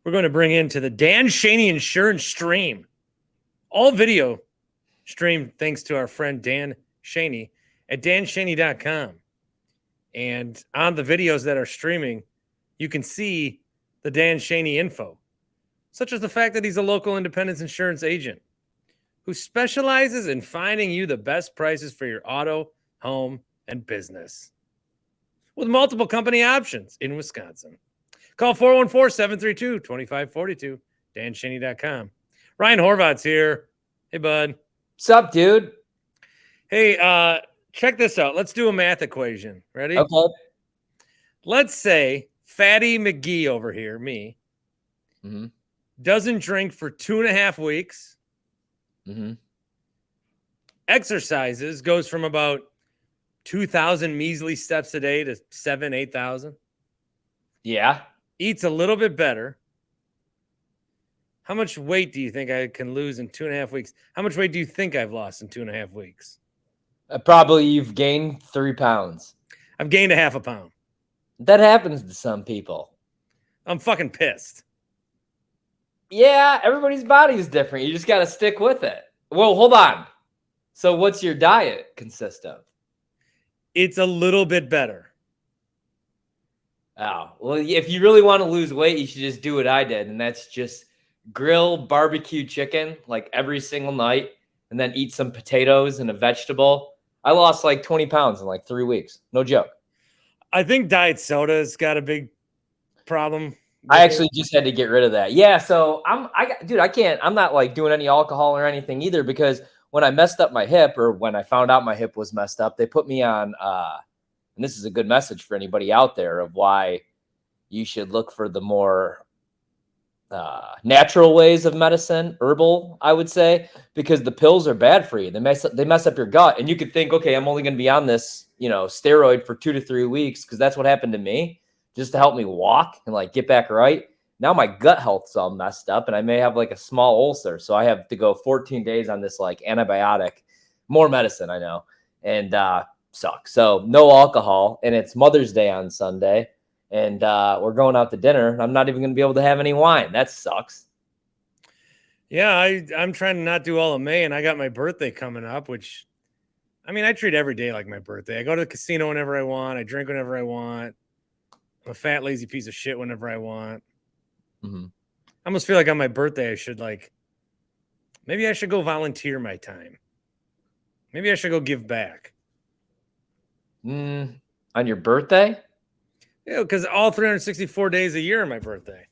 we're going to bring into the Dan Schani Insurance stream. All video stream thanks to our friend Dan Schani at danschani.com. And on the videos that are streaming, you can see the Dan Schani info, such as the fact that he's a local independent insurance agent who specializes in finding you the best prices for your auto, home, and business with multiple company options in Wisconsin. Call 414-732-2542, danschani.com. Ryan Horvat's here. Hey, bud. What's up, dude? Hey, check this out. Let's do a math equation. Ready? Okay. Let's say Fatty McGee over here, me, doesn't drink for 2.5 weeks. Exercises, goes from about 2,000 measly steps a day to 7,000, 8,000. Yeah. Eats a little bit better. How much weight do you think I can lose in 2.5 weeks? How much weight do you think I've lost in 2.5 weeks? Probably you've gained 3 pounds. I've gained 0.5 pound. That happens to some people. I'm fucking pissed. Yeah, everybody's body is different. You just got to stick with it. Well, hold on. So what's your diet consist of? It's a little bit better. Oh, well, if you really want to lose weight, you should just do what I did. And that's just grill barbecue chicken like every single night and then eat some potatoes and a vegetable. I lost like 20 pounds in like 3 weeks. No joke. I think diet soda's got a big problem. I actually just had to get rid of that. Yeah, so I can't. I'm not like doing any alcohol or anything either, because when I messed up my hip, or when I found out my hip was messed up, they put me on. And this is a good message for anybody out there of why you should look for the more natural ways of medicine, herbal, I would say, because the pills are bad for you. They mess up your gut, and you could think, okay, I'm only going to be on this, steroid for 2 to 3 weeks, because that's what happened to me, just to help me walk and like get back right. Now my gut health's all messed up, and I may have like a small ulcer, so I have to go 14 days on this like antibiotic, more medicine, I know, and sucks. So no alcohol, and it's Mother's Day on Sunday. And we're going out to dinner, and I'm not even going to be able to have any wine. That sucks. Yeah, I'm trying to not do all of May, and I got my birthday coming up, which, I mean, I treat every day like my birthday. I go to the casino whenever I want. I drink whenever I want. I'm a fat, lazy piece of shit whenever I want. I almost feel like on my birthday, I should maybe I should go volunteer my time. Maybe I should go give back. On your birthday? Yeah, because all 364 days a year are my birthday.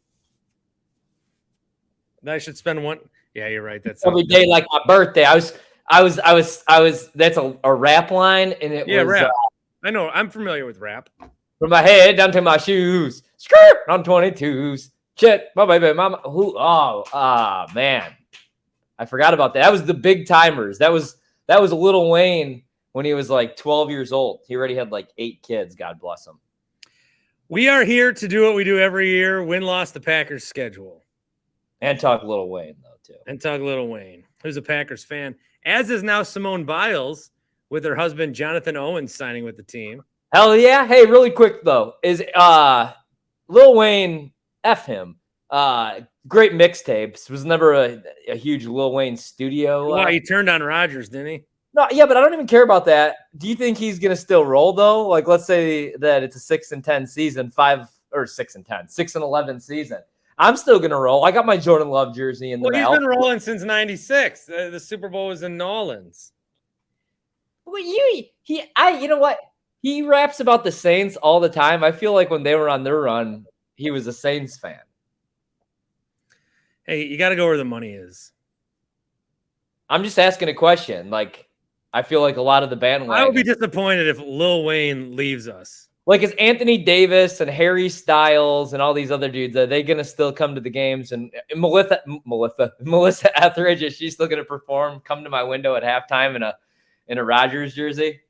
I should spend one. Yeah, you're right. That's every day like my birthday. I was. That's a rap line, and it was rap. I know. I'm familiar with rap. From my head down to my shoes, skirt on 22s. Shit, my baby, mama. Man, I forgot about that. That was the Big Timers. That was Lil Wayne when he was like 12 years old. He already had like 8 kids. God bless him. We are here to do what we do every year: win-loss the Packers schedule, and talk Lil Wayne though too. And talk Lil Wayne, who's a Packers fan, as is now Simone Biles with her husband Jonathan Owens signing with the team. Hell yeah! Hey, really quick though, is Lil Wayne? F him. Great mixtapes. Was never a huge Lil Wayne studio. Wow, he turned on Rodgers, didn't he? No, yeah, but I don't even care about that. Do you think he's gonna still roll though? Like, let's say that it's a 6-10 season, 6-11 season. I'm still gonna roll. I got my Jordan Love jersey in the mail. He's been rolling since '96. The Super Bowl was in New Orleans. Well, you know what? He raps about the Saints all the time. I feel like when they were on their run, he was a Saints fan. Hey, you got to go where the money is. I'm just asking a question. Like, I feel like a lot of the bandwagon. I would be disappointed if Lil Wayne leaves us. Like, is Anthony Davis and Harry Styles and all these other dudes, are they going to still come to the games? And Melissa Etheridge, is she still going to perform, come to my window at halftime in a Rodgers jersey?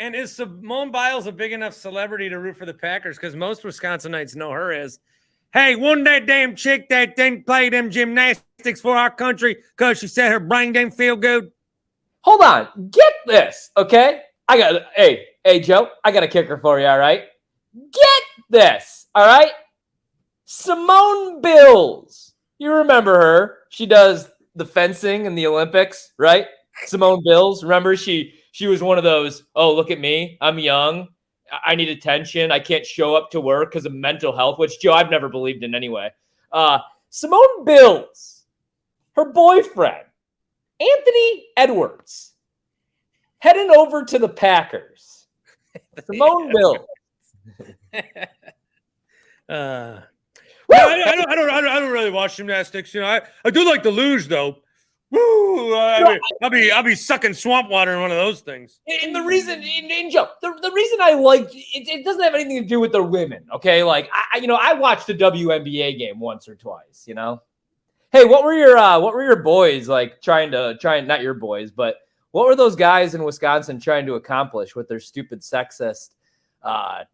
And is Simone Biles a big enough celebrity to root for the Packers? Because most Wisconsinites know her as, hey, wasn't that damn chick that didn't play them gymnastics for our country because she said her brain didn't feel good? Hold on. Get this, okay? Hey, Joe, I got a kicker for you, all right? Get this, all right? Simone Bills. You remember her. She does the fencing in the Olympics, right? Simone Bills. Remember, she was one of those, oh, look at me. I'm young. I need attention. I can't show up to work because of mental health, which, Joe, I've never believed in anyway. Simone Bills, her boyfriend, Anthony Edwards, heading over to the Packers. Simone Bills. I don't really watch gymnastics. You know, I do like the luge though. Woo! I'll be sucking swamp water in one of those things. And the reason, Joe, the reason I like it doesn't have anything to do with the women. Okay, like I watched a WNBA game once or twice. You know, hey, what were your boys like trying not your boys, but what were those guys in Wisconsin trying to accomplish with their stupid sexist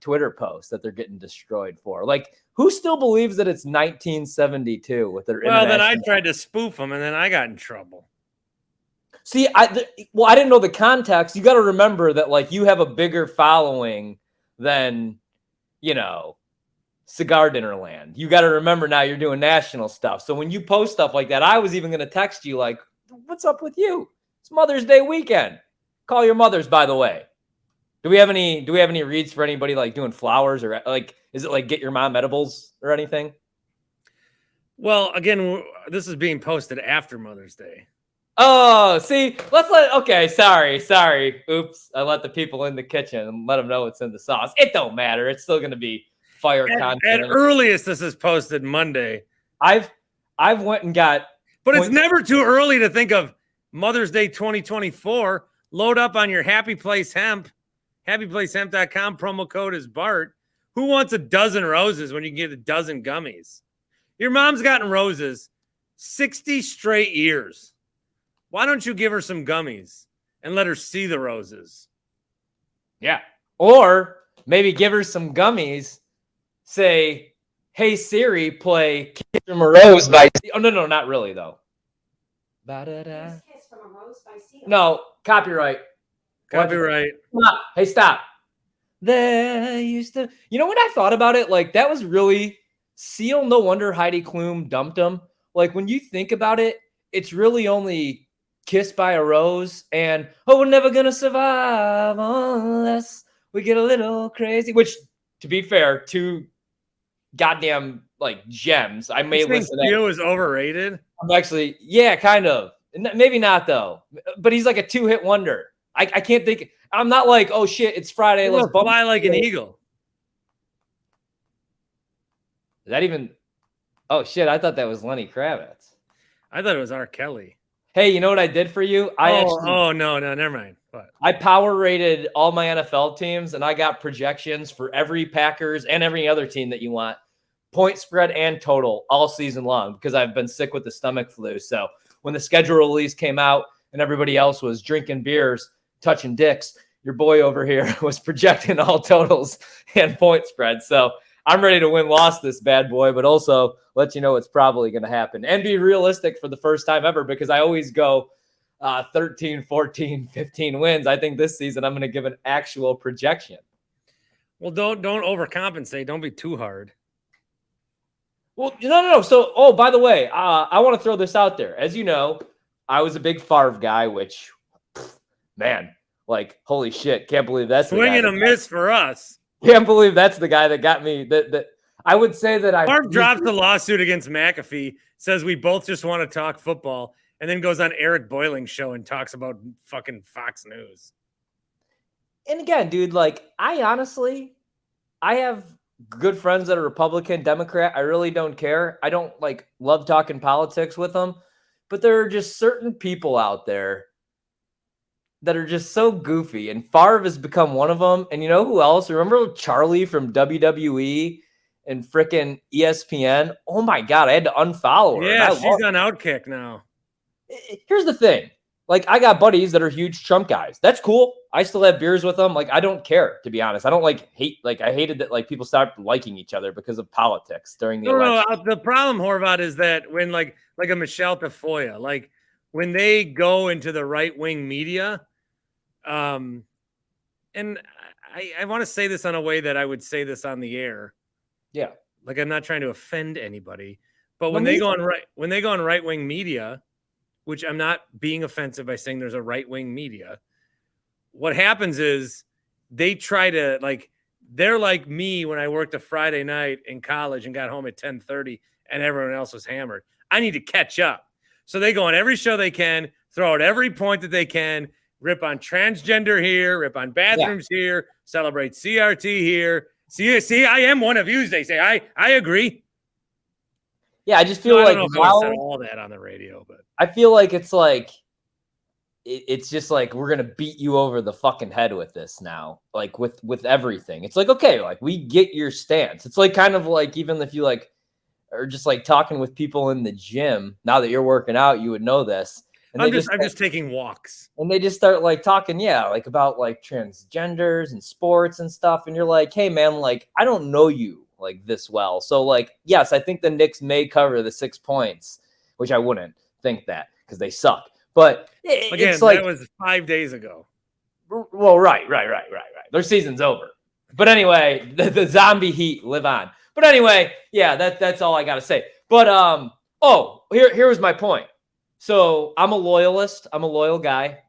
Twitter posts that they're getting destroyed for? Like, who still believes that it's 1972 with their Well, then I tried to spoof them and then I got in trouble. See, I didn't know the context. You got to remember that, like, you have a bigger following than, Cigar Dinner Land. You got to remember now you're doing national stuff. So when you post stuff like that, I was even going to text you like, what's up with you? It's Mother's Day weekend. Call your mothers, by the way. Do we have any reads for anybody like doing flowers or like, is it like get your mom edibles or anything? Well, again, this is being posted after Mother's Day. Oh, see, okay, sorry. Oops. I let the people in the kitchen and let them know what's in the sauce. It don't matter. It's still going to be fire content. At earliest, this is posted Monday. I've went and got. But it's never too early to think of Mother's Day 2024. Load up on your Happy Place Hemp. HappyPlaceHemp.com. Promo code is Bart. Who wants a dozen roses when you can get a dozen gummies? Your mom's gotten roses 60 straight years. Why don't you give her some gummies and let her see the roses? Yeah. Or maybe give her some gummies. Say, hey, Siri, play Kiss from a Rose by... Oh, no, not really, though. Kiss from a Rose by Seal. No, copyright. Copyright. Stop. Hey, stop. There used to... You know what I thought about it? Like, that was really... Seal, no wonder Heidi Klum dumped him. Like, when you think about it, it's really only Kissed by a Rose and Oh, we're never gonna survive unless we get a little crazy. Which, to be fair, two goddamn, like, gems. I may listen to Seal is overrated? I'm actually... Yeah, kind of. Maybe not, though. But he's like a two-hit wonder. I can't think. I'm not like, oh shit, it's Friday. Let's fly like an eagle. Is that even? Oh shit, I thought that was Lenny Kravitz. I thought it was R. Kelly. Hey, you know what I did for you? No, never mind. What? I power rated all my NFL teams, and I got projections for every Packers and every other team that you want, point spread and total all season long because I've been sick with the stomach flu. So when the schedule release came out and everybody else was drinking beers, touching dicks, your boy over here was projecting all totals and point spread. So I'm ready to win-loss this bad boy, but also let you know what's probably going to happen and be realistic for the first time ever because I always go 13, 14, 15 wins. I think this season I'm going to give an actual projection. Well, don't overcompensate. Don't be too hard. Well, no. So, by the way, I want to throw this out there. As you know, I was a big Favre guy, which, man, like, holy shit, can't believe that's swing and a miss for us. Can't believe that's the guy that got me. That I would say that Favre drops the lawsuit against McAfee, says we both just want to talk football, and then goes on Eric Boyling's show and talks about fucking Fox News. And again, dude, like, I have good friends that are Republican, Democrat. I really don't care. I don't love talking politics with them, but there are just certain people out there that are just so goofy, and Favre has become one of them. And you know who else? Remember Charlie from WWE and frickin' ESPN? Oh my God, I had to unfollow her. Yeah, she's on Outkick now. Here's the thing. Like, I got buddies that are huge Trump guys. That's cool. I still have beers with them. Like, I don't care, to be honest. I don't hate. Like, I hated that people stopped liking each other because of politics during the election. No, the problem, Horvat, is that when like a Michelle Tafoya, like when they go into the right-wing media, and I want to say this on a way that I would say this on the air. Yeah. Like, I'm not trying to offend anybody, but when they go on right-wing media, which I'm not being offensive by saying there's a right-wing media, what happens is they try to, like, they're like me when I worked a Friday night in college and got home at 10:30 and everyone else was hammered. I need to catch up. So they go on every show they can, throw out every point that they can, rip on transgender here, rip on bathrooms here, celebrate CRT here. See, I am one of you, they say. I agree. Yeah, I just feel I like don't know if I said all that on the radio, but I feel like it's just like we're gonna beat you over the fucking head with this now, like with everything. It's like, okay, like we get your stance. It's like kind of like even if you like are just like talking with people in the gym. Now that you're working out, you would know this. And I'm just taking walks. And they just start like talking, like about like transgenders and sports and stuff. And you're like, hey man, like I don't know you like this well. So like, yes, I think the Knicks may cover the 6 points, which I wouldn't think that because they suck. But again, it's like that was 5 days ago. Well, right. Their season's over. But anyway, the zombie heat live on. But anyway, yeah, that's all I gotta say. But here was my point. So I'm a loyalist. I'm a loyal guy.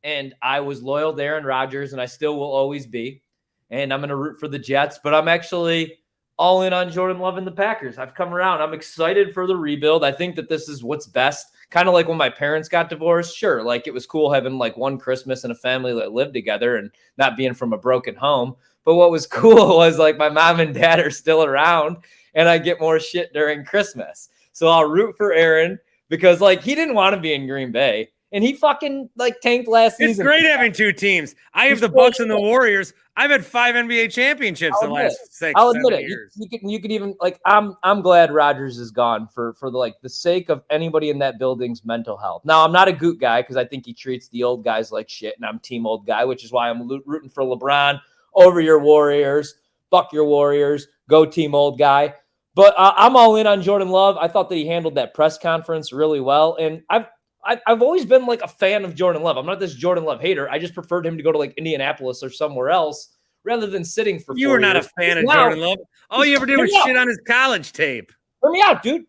And I was loyal to Aaron Rodgers, and I still will always be. And I'm going to root for the Jets. But I'm actually all in on Jordan Love and the Packers. I've come around. I'm excited for the rebuild. I think that this is what's best. Kind of like when my parents got divorced. Sure, like it was cool having like one Christmas and a family that lived together and not being from a broken home. But what was cool was like my mom and dad are still around, and I get more shit during Christmas. So I'll root for Aaron. Because, like, he didn't want to be in Green Bay. And he fucking, like, tanked last season. It's great having two teams. I have the Bucks and the Warriors. I've had 5 NBA championships the last 6, I'll admit 7 it. years. You could even, like, I'm glad Rodgers is gone for the sake of anybody in that building's mental health. Now, I'm not a Goot guy because I think he treats the old guys like shit, and I'm team old guy, which is why I'm rooting for LeBron over your Warriors. Fuck your Warriors. Go team old guy. But I'm all in on Jordan Love. I thought that he handled that press conference really well. And I've always been like a fan of Jordan Love. I'm not this Jordan Love hater. I just preferred him to go to like Indianapolis or somewhere else rather than sitting for 4 years. You were not a fan of Jordan Love. All you ever did was shit on his college tape. Hear me out, dude.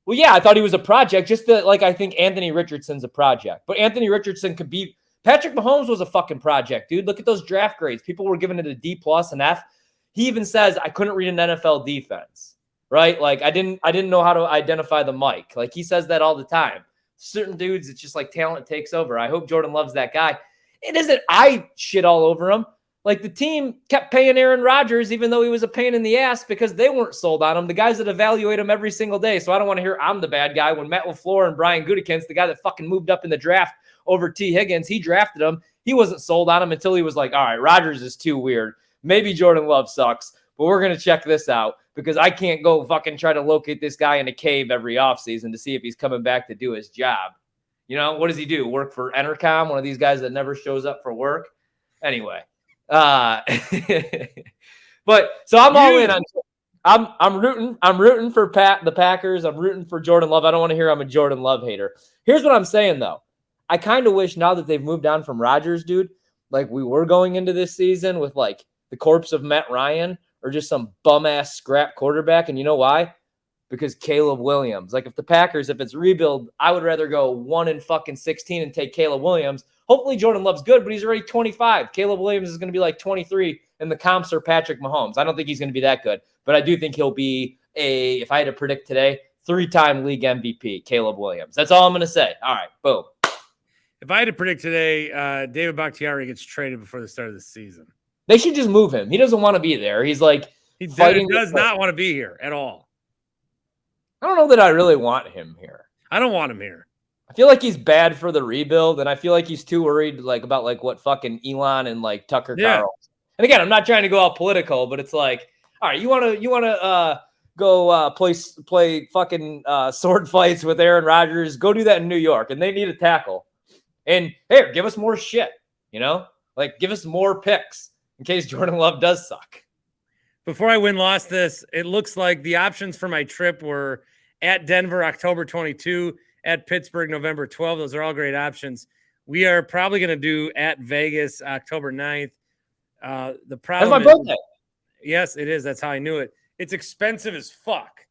Well, yeah, I thought he was a project. Just that, like, I think Anthony Richardson's a project. But Anthony Richardson could be – Patrick Mahomes was a fucking project, dude. Look at those draft grades. People were giving it a D+, an F. He even says, I couldn't read an NFL defense. Right? Like I didn't know how to identify the mic. Like he says that all the time. Certain dudes, it's just like talent takes over. I hope Jordan Love's that guy. It isn't I shit all over him. Like the team kept paying Aaron Rodgers, even though he was a pain in the ass because they weren't sold on him. The guys that evaluate him every single day. So I don't want to hear I'm the bad guy when Matt LaFleur and Brian Gutekunst, the guy that fucking moved up in the draft over T. Higgins, he drafted him. He wasn't sold on him until he was like, all right, Rodgers is too weird. Maybe Jordan Love sucks, but we're going to check this out. Because I can't go fucking try to locate this guy in a cave every offseason to see if he's coming back to do his job. You know, what does he do? Work for Entercom, one of these guys that never shows up for work? Anyway. But so I'm all in on I'm rooting for the Packers. I'm rooting for Jordan Love. I don't want to hear I'm a Jordan Love hater. Here's what I'm saying though. I kind of wish now that they've moved on from Rodgers, dude, like we were going into this season with like the corpse of Matt Ryan. Or just some bum-ass scrap quarterback. And you know why? Because Caleb Williams. Like, if the Packers, if it's rebuild, I would rather go 1-16 and take Caleb Williams. Hopefully Jordan Love's good, but he's already 25. Caleb Williams is going to be like 23, and the comps are Patrick Mahomes. I don't think he's going to be that good, but I do think he'll be if I had to predict today, 3-time league MVP, Caleb Williams. That's all I'm going to say. All right, boom. If I had to predict today, David Bakhtiari gets traded before the start of the season. They should just move him. He doesn't want to be there. He's like he does not want to be here at all. I don't know that I really want him here. I don't want him here. I feel like he's bad for the rebuild, and I feel like he's too worried like about like what fucking Elon and like Tucker Carlson. And again, I'm not trying to go out political, but it's like, all right, you want to go play fucking sword fights with Aaron Rodgers? Go do that in New York, and they need a tackle. And hey, give us more shit, you know, like give us more picks. In case Jordan Love does suck. Before I win-lost this, it looks like the options for my trip were at Denver, October 22, at Pittsburgh, November 12. Those are all great options. We are probably going to do at Vegas, October 9th. The problem That's my birthday. Yes, it is. That's how I knew it. It's expensive as fuck.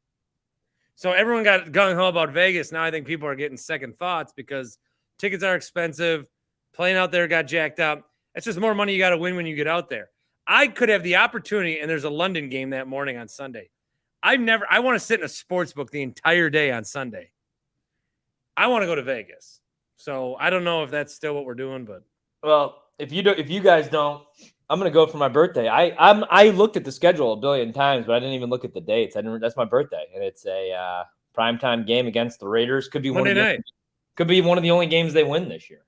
So everyone got gung-ho about Vegas. Now I think people are getting second thoughts because tickets are expensive. Playing out there got jacked up. It's just more money you got to win when you get out there. I could have the opportunity, and there's a London game that morning on Sunday. I want to sit in a sports book the entire day on Sunday. I want to go to Vegas. So I don't know if that's still what we're doing, but well, if you guys don't, I'm gonna go for my birthday. I looked at the schedule a billion times, but I didn't even look at the dates. That's my birthday, and it's a primetime game against the Raiders. Could be Monday night. Could be one of the only games they win this year.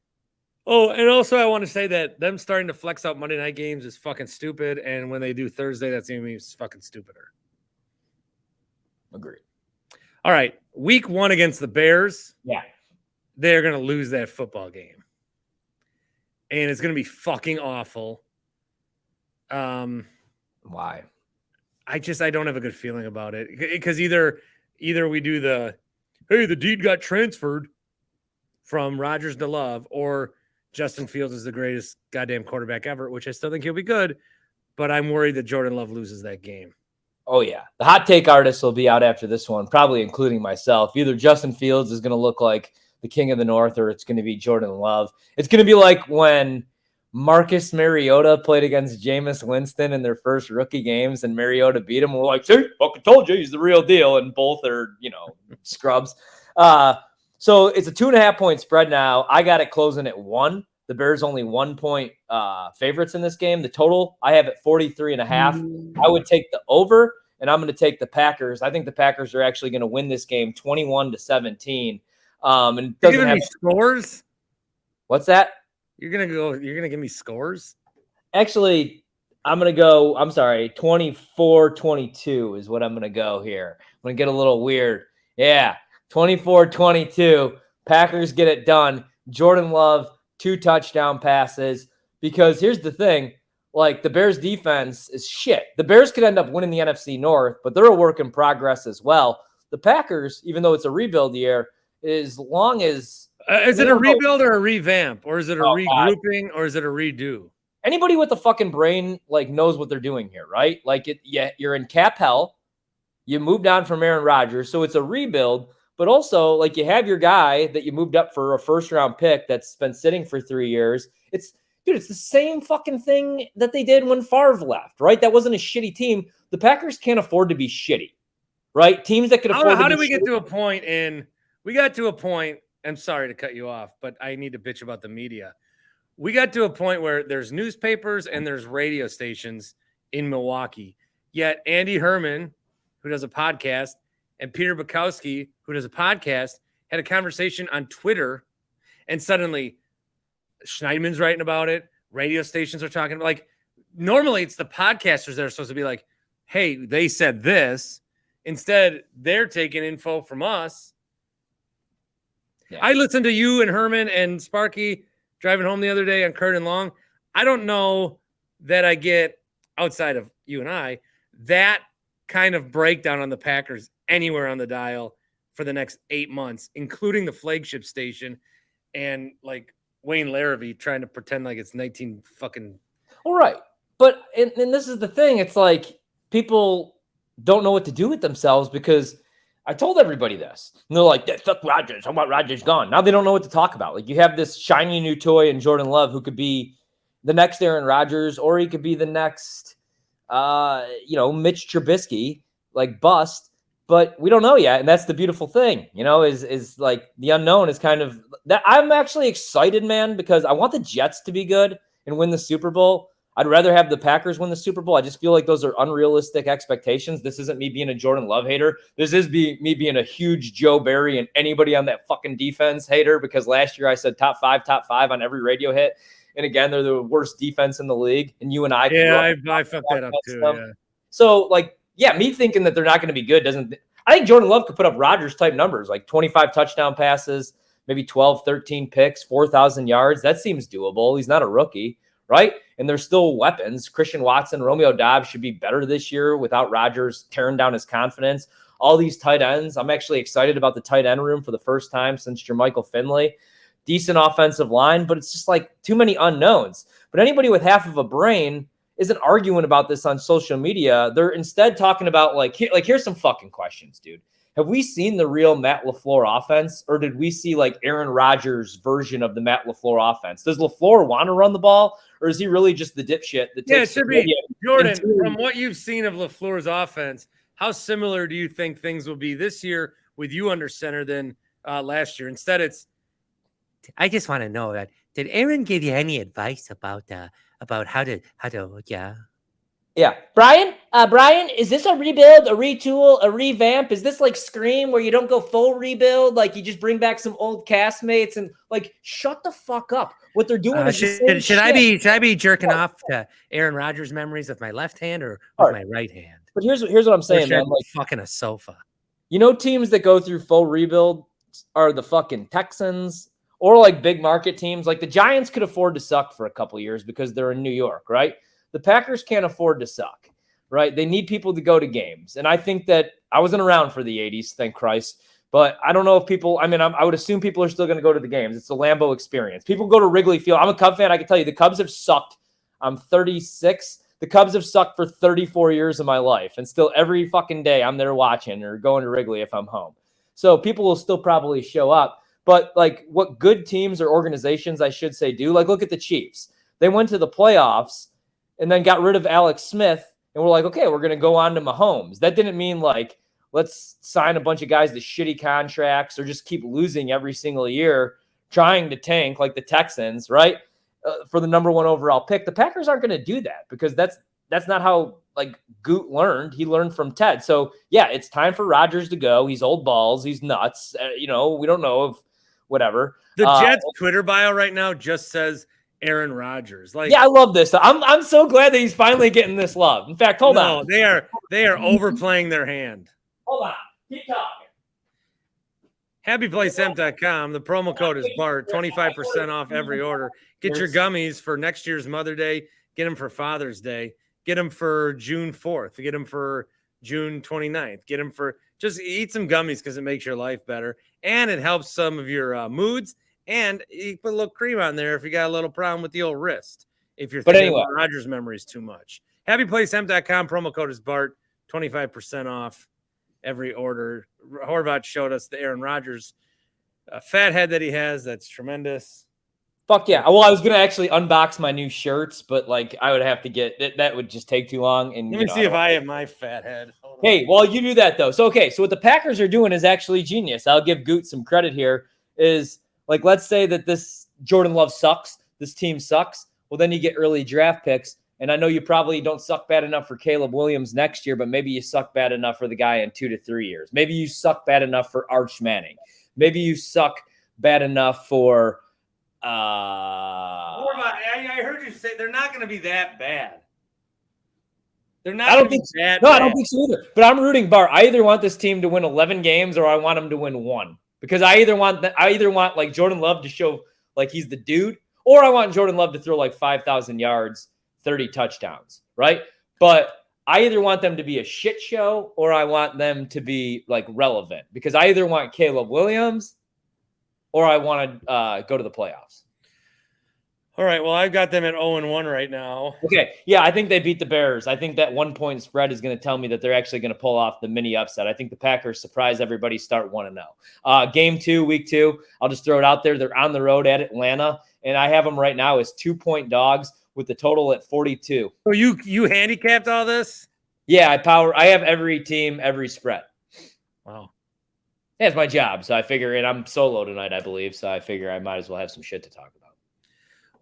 Oh, and also I want to say that them starting to flex out Monday night games is fucking stupid, and when they do Thursday, that's going to be fucking stupider. Agreed. All right, week 1 against the Bears. Yeah. They're going to lose that football game. And it's going to be fucking awful. Why? I don't have a good feeling about it. Because either we do the deed got transferred from Rodgers to Love, or Justin Fields is the greatest goddamn quarterback ever, which I still think he'll be good. But I'm worried that Jordan Love loses that game. Oh, yeah. The hot take artists will be out after this one, probably including myself. Either Justin Fields is going to look like the king of the North, or it's going to be Jordan Love. It's going to be like when Marcus Mariota played against Jameis Winston in their first rookie games, and Mariota beat him. We're like, see, fucking told you he's the real deal, and both are, scrubs. So it's a 2.5-point spread now. I got it closing at 1. The Bears only 1-point favorites in this game. The total, I have at 43.5. I would take the over, and I'm going to take the Packers. I think the Packers are actually going to win this game 21-17. And you're giving me scores? What's that? You're gonna give me scores? Actually, I'm gonna go. I'm sorry, 24-22 is what I'm gonna go here. I'm gonna get a little weird. Yeah, 24-22. Packers get it done. Jordan Love, 2 touchdown passes. Because here's the thing, like the Bears defense is shit. The Bears could end up winning the NFC North, but they're a work in progress as well. The Packers, even though it's a rebuild year, as long as is it a rebuild or a revamp, or is it a regrouping, or is it a redo? Anybody with a fucking brain knows what they're doing here, right? You're in cap hell. You moved on from Aaron Rodgers, so it's a rebuild. But also, you have your guy that you moved up for a first-round pick that's been sitting for 3 years. It's the same fucking thing that they did when Favre left, right? That wasn't a shitty team. The Packers can't afford to be shitty, right? Teams that could afford. How did we get to a point in? We got to a point. I'm sorry to cut you off, but I need to bitch about the media. We got to a point where there's newspapers and there's radio stations in Milwaukee. Yet Andy Herman, who does a podcast, and Peter Bukowski, who does a podcast, had a conversation on Twitter, and suddenly Schneidman's writing about it. Radio stations are talking about, normally it's the podcasters that are supposed to be like, hey, they said this. Instead, they're taking info from us. Yeah. I listened to you and Herman and Sparky driving home the other day on Kurt and Long. I don't know that I get, outside of you and I, that kind of breakdown on the Packers anywhere on the dial for the next 8 months, including the flagship station and Wayne Larrivee trying to pretend like it's 19 fucking. All right. But, and this is the thing. It's people don't know what to do with themselves because I told everybody this. And they're like, fuck Rodgers. I want Rodgers gone. Now they don't know what to talk about. You have this shiny new toy in Jordan Love who could be the next Aaron Rodgers, or he could be the next, Mitch Trubisky, bust. But we don't know yet. And that's the beautiful thing, is the unknown is kind of that. I'm actually excited, man, because I want the Jets to be good and win the Super Bowl. I'd rather have the Packers win the Super Bowl. I just feel like those are unrealistic expectations. This isn't me being a Jordan Love hater. This is me being a huge Joe Barry and anybody on that fucking defense hater, because last year I said top five on every radio hit. And again, they're the worst defense in the league. And you and I. Yeah, I fucked that up too. Yeah. So, me thinking that they're not going to be good doesn't. I think Jordan Love could put up Rodgers type numbers, 25 touchdown passes, maybe 12, 13 picks, 4,000 yards. That seems doable. He's not a rookie. Right? And there's still weapons. Christian Watson, Romeo Doubs should be better this year without Rodgers tearing down his confidence. All these tight ends. I'm actually excited about the tight end room for the first time since Jermichael Finley. Decent offensive line, but it's just too many unknowns. But anybody with half of a brain isn't arguing about this on social media. They're instead talking about here's some fucking questions, dude. Have we seen the real Matt LaFleur offense, or did we see like Aaron Rodgers' version of the Matt LaFleur offense? Does LaFleur want to run the ball, or is he really just the dipshit that takes? It should be. Jordan, from what you've seen of LaFleur's offense, how similar do you think things will be this year with you under center than last year? Instead, it's. I just want to know that. Did Aaron give you any advice about how to Yeah. Brian, is this a rebuild, a retool, a revamp? Is this like Scream where you don't go full rebuild? Like you just bring back some old castmates and like, shut the fuck up. What they're doing is should I be jerking off to Aaron Rodgers memories with my left hand or with my right hand? But here's what I'm saying, man. Like fucking a sofa. You know, teams that go through full rebuild are the fucking Texans or like big market teams. Like the Giants could afford to suck for a couple of years because they're in New York, right? The Packers can't afford to suck, right? They need people to go to games. And I think that I wasn't around for the 80s, thank Christ. But I don't know if people, I would assume people are still going to go to the games. It's the Lambeau experience. People go to Wrigley Field. I'm a Cub fan. I can tell you the Cubs have sucked. I'm 36. The Cubs have sucked for 34 years of my life. And still every fucking day I'm there watching or going to Wrigley if I'm home. So people will still probably show up. But like what good teams or organizations, I should say, do, like look at the Chiefs. They went to the playoffs and then got rid of Alex Smith. And we're like, okay, we're going to go on to Mahomes. That didn't mean like, let's sign a bunch of guys to shitty contracts or just keep losing every single year, trying to tank like the Texans, right? For the number one overall pick. The Packers aren't going to do that because that's not how like Goot learned. He learned from Ted. So yeah, it's time for Rodgers to go. He's old balls. He's nuts. We don't know if whatever. The Jets Twitter bio right now just says Aaron Rodgers. Like, yeah, I love this. I'm so glad that he's finally getting this love. In fact, hold on. They are overplaying their hand. Hold on. Keep talking. HappyPlaceHemp.com. The promo code is Bart. 25% off every order. Get your gummies for next year's Mother Day. Get them for Father's Day. Get them for June 4th. Get them for June 29th. Get them for just eat some gummies because it makes your life better. And it helps some of your moods. And you put a little cream on there if you got a little problem with the old wrist. If you're thinking about Rodgers memories too much. HappyPlaceHemp.com. Promo code is Bart. 25% off every order. Horvat showed us the Aaron Rodgers fat head that he has. That's tremendous. Fuck yeah. Well, I was going to actually unbox my new shirts, but like I would have to get that would just take too long. And let me see if I have my fat head. Hey, well, you do that though. So, okay. So what the Packers are doing is actually genius. I'll give Goot some credit here is like, let's say that this Jordan Love sucks. This team sucks. Well, then you get early draft picks. And I know you probably don't suck bad enough for Caleb Williams next year, but maybe you suck bad enough for the guy in 2 to 3 years. Maybe you suck bad enough for Arch Manning. Maybe you suck bad enough for I heard you say they're not going to be that bad. They're not. I don't think so. No, I don't think so either. But I'm rooting Bart. I either want this team to win 11 games or I want them to win 1 because I either want like Jordan Love to show like he's the dude, or I want Jordan Love to throw like 5,000 yards, 30 touchdowns, right? But I either want them to be a shit show or I want them to be like relevant because I either want Caleb Williams or I want to go to the playoffs. All right. Well, I've got them at 0-1 right now. Okay. Yeah, I think they beat the Bears. I think that 1-point spread is going to tell me that they're actually going to pull off the mini upset. I think the Packers surprise everybody, start 1-0. Game 2, week 2, I'll just throw it out there. They're on the road at Atlanta, and I have them right now as 2-point dogs with the total at 42. So you handicapped all this? Yeah, I have every team, every spread. Wow. Yeah, it's my job, so I figure, and I'm solo tonight, I believe, so I figure I might as well have some shit to talk about.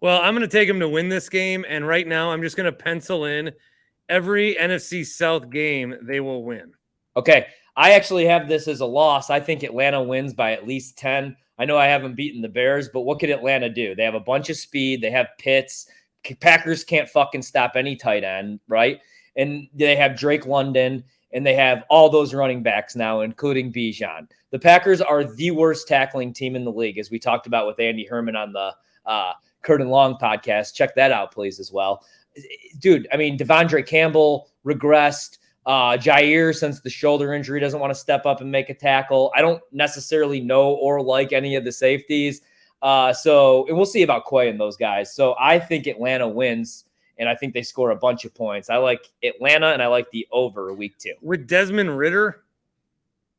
Well, I'm going to take them to win this game, and right now I'm just going to pencil in every NFC South game they will win. Okay, I actually have this as a loss. I think Atlanta wins by at least 10. I know I haven't beaten the Bears, but what could Atlanta do? They have a bunch of speed. They have Pitts. Packers can't fucking stop any tight end, right? And they have Drake London, and they have all those running backs now, including Bijan. The Packers are the worst tackling team in the league, as we talked about with Andy Herman on the Kurt and Long podcast. Check that out, please, as well. Dude, I mean, Devondre Campbell regressed. Jair, since the shoulder injury, doesn't want to step up and make a tackle. I don't necessarily know or like any of the safeties. And we'll see about Quay and those guys. So I think Atlanta wins. and I think they score a bunch of points. I like Atlanta, and I like the over week 2. With Desmond Ridder?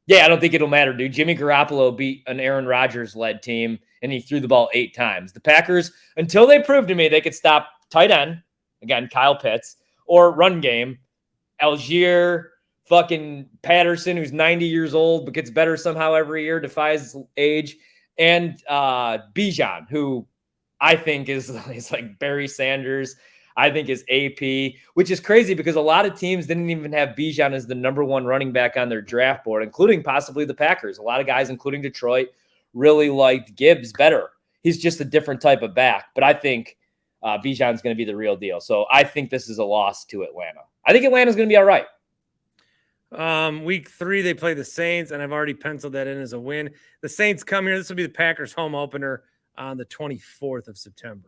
Yeah, I don't think it'll matter, dude. Jimmy Garoppolo beat an Aaron Rodgers-led team, and he threw the ball 8 times. The Packers, until they prove to me they could stop tight end, again, Kyle Pitts, or run game, Algier, fucking Patterson, who's 90 years old but gets better somehow every year, defies age, and Bijan, who I think is like Barry Sanders. I think is AP, which is crazy because a lot of teams didn't even have Bijan as the number 1 running back on their draft board, including possibly the Packers. A lot of guys, including Detroit, really liked Gibbs better. He's just a different type of back, but I think Bijan's going to be the real deal. So I think this is a loss to Atlanta. I think Atlanta's going to be all right. Week 3, they play the Saints, and I've already penciled that in as a win. The Saints come here. This will be the Packers home opener on the 24th of September.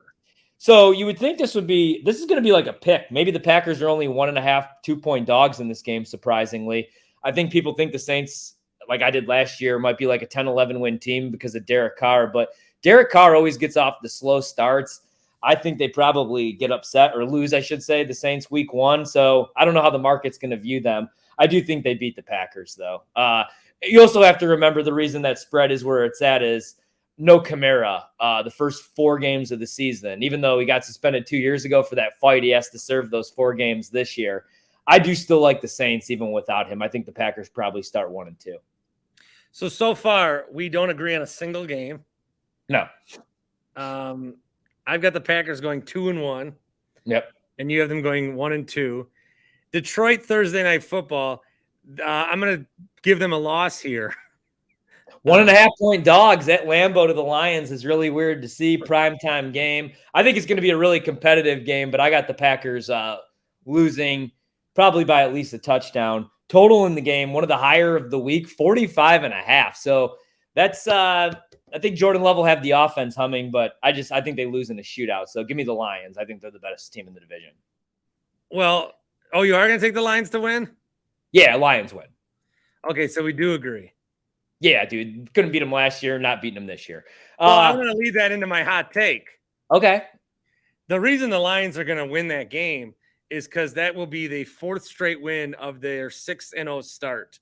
So you would think this is going to be like a pick. Maybe the Packers are only 1.5, 2-point dogs in this game, surprisingly. I think people think the Saints, like I did last year, might be like a 10-11 win team because of Derek Carr, but Derek Carr always gets off the slow starts. I think they probably get upset or lose, I should say, the Saints week 1. So I don't know how the market's going to view them. I do think they beat the Packers, though. You also have to remember the reason that spread is where it's at is no Kamara the first 4 games of the season. Even though he got suspended 2 years ago for that fight, he has to serve those 4 games this year. I do still like the Saints even without him. I think the Packers probably start 1 and 2. So far, we don't agree on a single game. No. I've got the Packers going 2-1. Yep. And you have them going 1-2. Detroit Thursday Night Football. I'm going to give them a loss here. 1.5-point dogs at Lambeau to the Lions is really weird to see. Primetime game. I think it's going to be a really competitive game, but I got the Packers losing probably by at least a touchdown. Total in the game, one of the higher of the week, 45.5. So that's I think Jordan Love will have the offense humming, but I think they lose in a shootout. So give me the Lions. I think they're the best team in the division. Well, you are going to take the Lions to win? Yeah, Lions win. Okay, so we do agree. Yeah, dude. Couldn't beat them last year, not beating them this year. Well, I'm going to lead that into my hot take. Okay. The reason the Lions are going to win that game is because that will be the 4th straight win of their 6-0 start.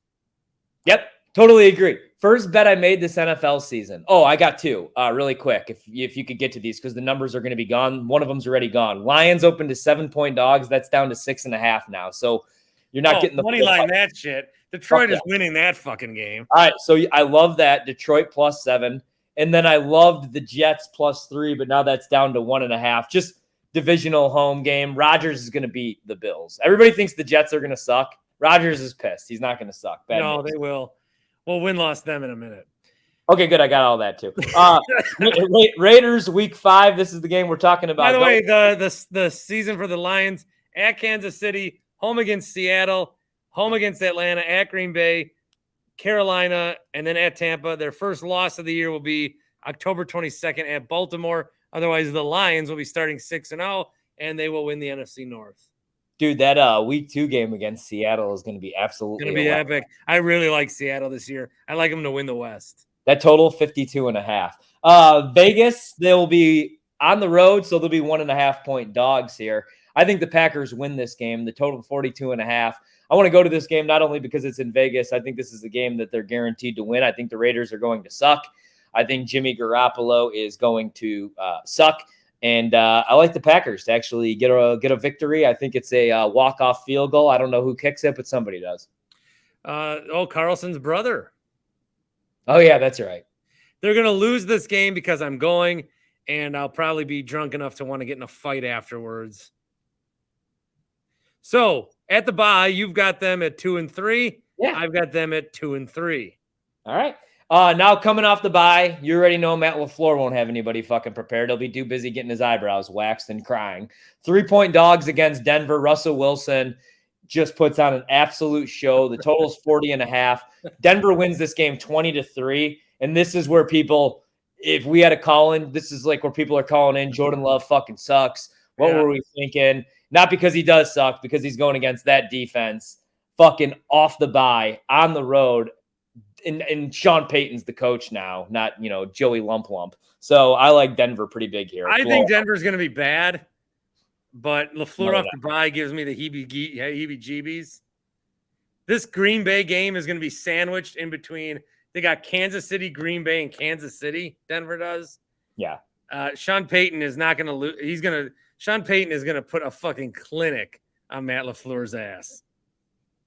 Yep. Totally agree. First bet I made this NFL season. Oh, I got 2 really quick. If you could get to these because the numbers are going to be gone. One of them's already gone. Lions opened to 7-point dogs. That's down to 6.5 now. So you're not getting the money line that shit. Detroit is winning that fucking game. All right. So I love that. Detroit +7. And then I loved the Jets +3, but now that's down to 1.5. Just divisional home game. Rodgers is going to beat the Bills. Everybody thinks the Jets are going to suck. Rodgers is pissed. He's not going to suck. No, they will. We'll win-loss them in a minute. Okay, good. I got all that too. Raiders week 5. This is the game we're talking about. By the way, the season for the Lions at Kansas City, home against Seattle, home against Atlanta, at Green Bay, Carolina, and then at Tampa. Their first loss of the year will be October 22nd at Baltimore. Otherwise, the Lions will be starting 6-0, and they will win the NFC North. Dude, that week 2 game against Seattle is going to be absolutely going to be epic. I really like Seattle this year. I like them to win the West. That total 52.5. Vegas, they'll be on the road, so they'll be 1.5-point dogs here. I think the Packers win this game. The total 42.5. I want to go to this game not only because it's in Vegas. I think this is a game that they're guaranteed to win. I think the Raiders are going to suck. I think Jimmy Garoppolo is going to suck. And I like the Packers to actually get a victory. I think it's a walk-off field goal. I don't know who kicks it, but somebody does. Carlson's brother. Oh, yeah, that's right. They're going to lose this game because I'm going, and I'll probably be drunk enough to want to get in a fight afterwards. So, at the bye, you've got them at 2-3. Yeah. I've got them at 2-3. All right. Now coming off the bye, you already know Matt LaFleur won't have anybody fucking prepared. He'll be too busy getting his eyebrows waxed and crying. 3-point dogs against Denver. Russell Wilson just puts on an absolute show. The total's 40.5. Denver wins this game 20-3. And this is where people, if we had a call in, this is like where people are calling in, Jordan Love fucking sucks. What were we thinking? Not because he does suck, because he's going against that defense. Fucking off the bye, on the road. And Sean Payton's the coach now, not, Joey Lump. So I like Denver pretty big here. I think Denver's going to be bad. but LaFleur off the bye gives me the heebie-jeebies. This Green Bay game is going to be sandwiched in between. They got Kansas City, Green Bay, and Kansas City. Denver does. Yeah. Sean Payton is not going to lose. Sean Payton is going to put a fucking clinic on Matt LaFleur's ass.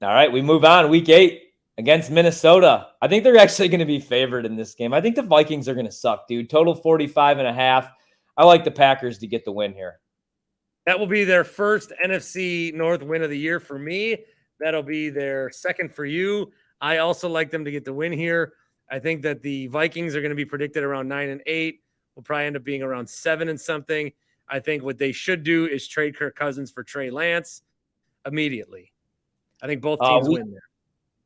All right, we move on. Week 8 against Minnesota. I think they're actually going to be favored in this game. I think the Vikings are going to suck, dude. Total 45.5. I like the Packers to get the win here. That will be their first NFC North win of the year for me. That'll be their second for you. I also like them to get the win here. I think that the Vikings are going to be predicted around 9-8. Will probably end up being around 7 and something. I think what they should do is trade Kirk Cousins for Trey Lance immediately. I think both teams win there.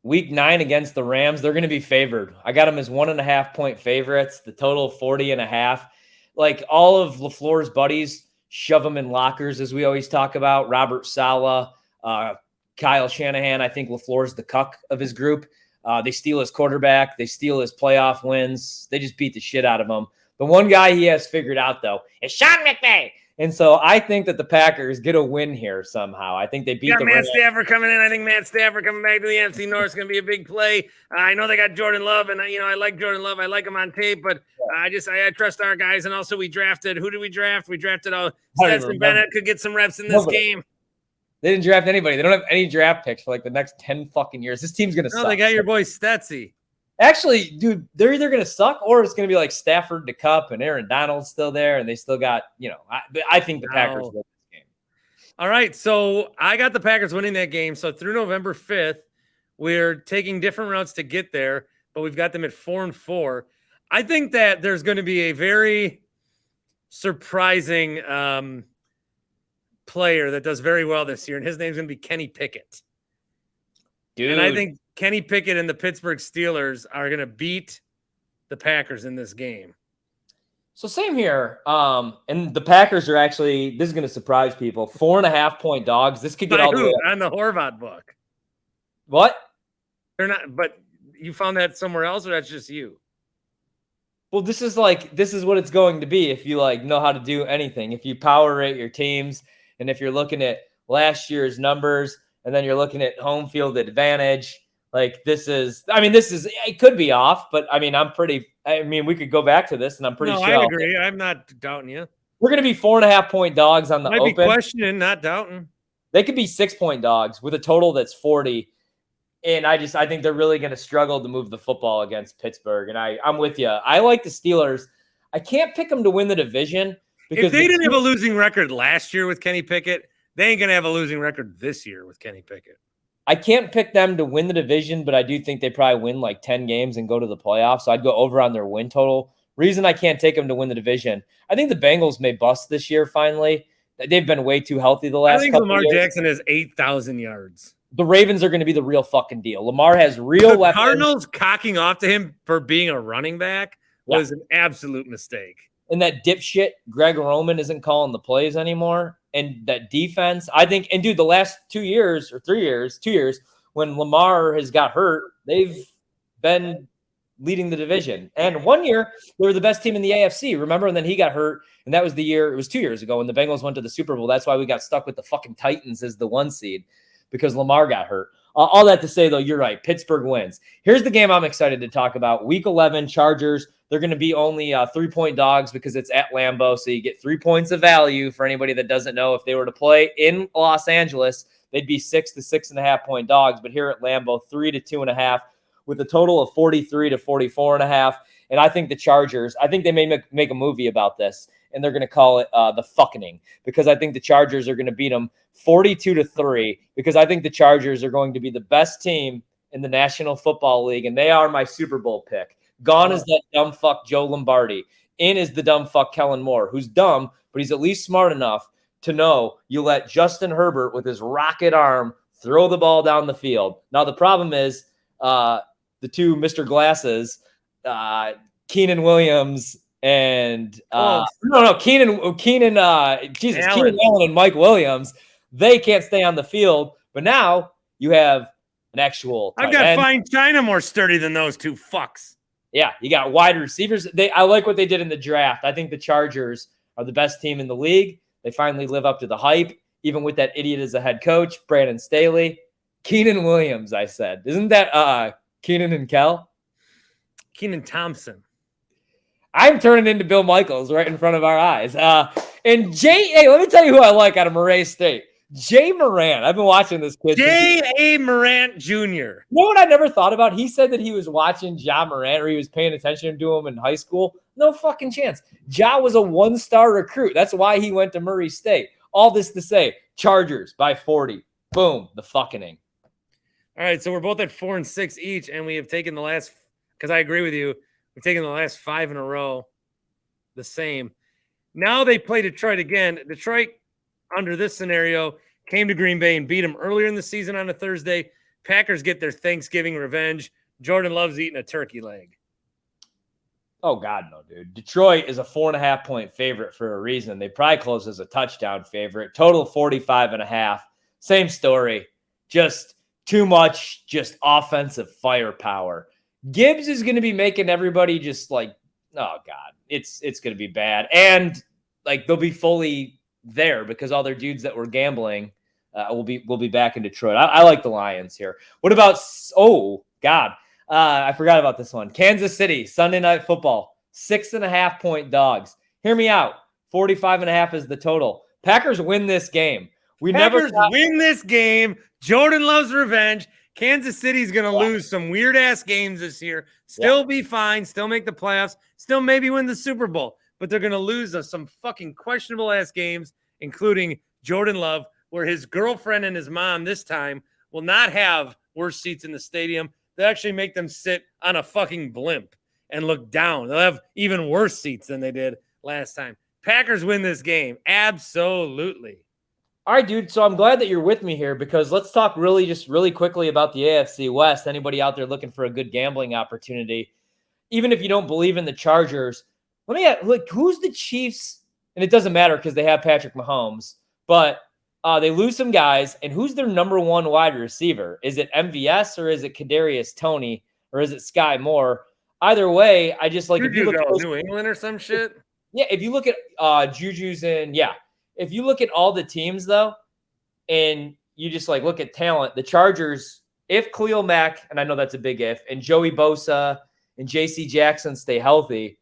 Week 9 against the Rams, they're going to be favored. I got them as 1.5-point favorites. The total 40.5. Like all of LaFleur's buddies shove them in lockers, as we always talk about. Robert Saleh, Kyle Shanahan. I think LaFleur's the cuck of his group. They steal his quarterback. They steal his playoff wins. They just beat the shit out of him. The one guy he has figured out, though, is Sean McVay. And so I think that the Packers get a win here somehow. I think they beat the Matt Stafford coming in. I think Matt Stafford coming back to the NFC North is going to be a big play. I know they got Jordan Love, and I like Jordan Love. I like him on tape, but I trust our guys. And also we drafted. Who did we draft? We drafted Stetson Bennett could get some reps in this game. They didn't draft anybody. They don't have any draft picks for like the next 10 fucking years. This team's going to suck. No, they got your boy Stetsy. Actually, dude, they're either going to suck or it's going to be like Stafford to Cup and Aaron Donald's still there. And they still got, I think the Packers win this game. All right. So I got the Packers winning that game. So through November 5th, we're taking different routes to get there, but we've got them at 4-4. I think that there's going to be a very surprising player that does very well this year. And his name's going to be Kenny Pickett. Dude. And I think Kenny Pickett and the Pittsburgh Steelers are going to beat the Packers in this game. So same here. And the Packers are actually, this is going to surprise people, 4.5-point dogs. This could get all the way up. On the Horvat book. What? They're not, but you found that somewhere else, or that's just you? Well, this is what it's going to be if you know how to do anything. If you power rate your teams, and if you're looking at last year's numbers, and then you're looking at home field advantage, it could be off, but we could go back to this and I'm pretty sure. I agree. I'm not doubting you. We're going to be 4.5-point dogs on the open. Might be questioning, not doubting. They could be 6-point dogs with a total that's 40. And I think they're really going to struggle to move the football against Pittsburgh. And I'm with you. I like the Steelers. I can't pick them to win the division because if they didn't have a losing record last year with Kenny Pickett, they ain't going to have a losing record this year with Kenny Pickett. I can't pick them to win the division, but I do think they probably win like 10 games and go to the playoffs. So I'd go over on their win total. Reason I can't take them to win the division, I think the Bengals may bust this year finally. They've been way too healthy the last couple Lamar years. Jackson has 8,000 yards. The Ravens are going to be the real fucking deal. Lamar has real weapons. Cardinals cocking off to him for being a running back was an absolute mistake. And that dipshit Greg Roman isn't calling the plays anymore. And that defense, I think, and dude, the last 2 years, when Lamar has got hurt, they've been leading the division. And 1 year, they were the best team in the AFC. Remember? And then he got hurt. And that was the year, it was 2 years ago when the Bengals went to the Super Bowl. That's why we got stuck with the fucking Titans as the 1 seed because Lamar got hurt. All that to say, though, you're right. Pittsburgh wins. Here's the game I'm excited to talk about. Week 11, Chargers. They're going to be only 3-point dogs because it's at Lambeau, so you get 3 points of value for anybody that doesn't know. If they were to play in Los Angeles, they'd be 6 to 6.5-point dogs. But here at Lambeau, 3 to 2.5 with a total of 43 to 44.5. And I think the Chargers, I think they may make a movie about this, and they're going to call it the fucking because I think the Chargers are going to beat them 42 to 3 because I think the Chargers are going to be the best team in the National Football League, and they are my Super Bowl pick. Gone is that dumb fuck Joe Lombardi. In is the dumb fuck Kellen Moore, who's dumb, but he's at least smart enough to know you let Justin Herbert with his rocket arm throw the ball down the field. Now, the problem is the two Mr. Glasses, Keenan Williams and Keenan Allen and Mike Williams, they can't stay on the field. But now you have an actual I've got to find China more sturdy than those two fucks. Yeah, you got wide receivers. I like what they did in the draft. I think the Chargers are the best team in the league. They finally live up to the hype, even with that idiot as a head coach, Brandon Staley. Keenan Williams, I said. Isn't that Keenan and Kel? Keenan Thompson. I'm turning into Bill Michaels right in front of our eyes. And hey, let me tell you who I like out of Murray State. Jay Moran. I've been watching this kid. J.A. Morant Jr. You know what I never thought about? He said that he was watching Ja Morant, or he was paying attention to him in high school. No fucking chance. Ja was a one-star recruit. That's why he went to Murray State. All this to say, Chargers by 40. Boom, the fucking. All right, so we're both at 4 and 6 each, and we have taken the last, because I agree with you, we've taken the last 5 in a row the same. Now they play Detroit again. Detroit, under this scenario, came to Green Bay and beat them earlier in the season on a Thursday. Packers get their Thanksgiving revenge. Jordan Love's eating a turkey leg. Oh, God, no, dude. Detroit is a 4.5-point favorite for a reason. They probably close as a touchdown favorite. Total 45.5. Same story. Just too much, just offensive firepower. Gibbs is going to be making everybody just like, oh, God, it's going to be bad. And, like, they'll be fully there because all their dudes that were gambling will be back in Detroit. I like the Lions here. What about, oh, God, I forgot about this one. Kansas City, Sunday Night Football, 6.5-point dogs. Hear me out. 45.5 is the total. Packers win this game. Packers win this game. Jordan Love's revenge. Kansas City's going to lose some weird-ass games this year. Still be fine. Still make the playoffs. Still maybe win the Super Bowl. But they're going to lose some fucking questionable-ass games, including Jordan Love, where his girlfriend and his mom this time will not have worse seats in the stadium. They'll actually make them sit on a fucking blimp and look down. They'll have even worse seats than they did last time. Packers win this game. Absolutely. All right, dude. So I'm glad that you're with me here because let's talk really quickly about the AFC West. Anybody out there looking for a good gambling opportunity, even if you don't believe in the Chargers, look, who's the Chiefs? And it doesn't matter because they have Patrick Mahomes, but they lose some guys. And who's their number one wide receiver? Is it MVS or is it Kadarius Toney or is it Sky Moore? Either way, I just like if you look at New England or some shit. Yeah, if you look at Juju's if you look at all the teams, though, and you just like look at talent, the Chargers, if Khalil Mack, and I know that's a big if, and Joey Bosa and J.C. Jackson stay healthy,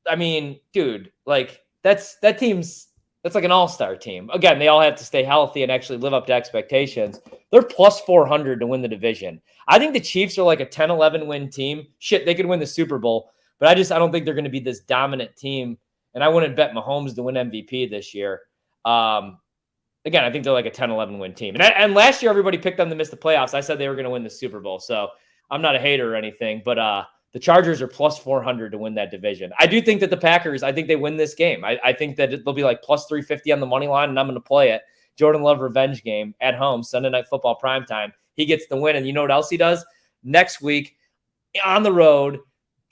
I mean, dude, like that's like an all-star team. Again, they all have to stay healthy and actually live up to expectations. They're plus 400 to win the division. I think the Chiefs are like a 10-11 win team. Shit, they could win the Super Bowl, but I don't think they're going to be this dominant team. And I wouldn't bet Mahomes to win MVP this year. Again, I think they're like a 10-11 win team. And last year, everybody picked them to miss the playoffs. I said they were going to win the Super Bowl. So I'm not a hater or anything. But the Chargers are plus 400 to win that division. I do think that the Packers, I think they win this game. I think that they'll be like plus 350 on the money line, and I'm going to play it. Jordan Love revenge game at home, Sunday Night Football primetime. He gets the win. And you know what else he does? Next week, on the road,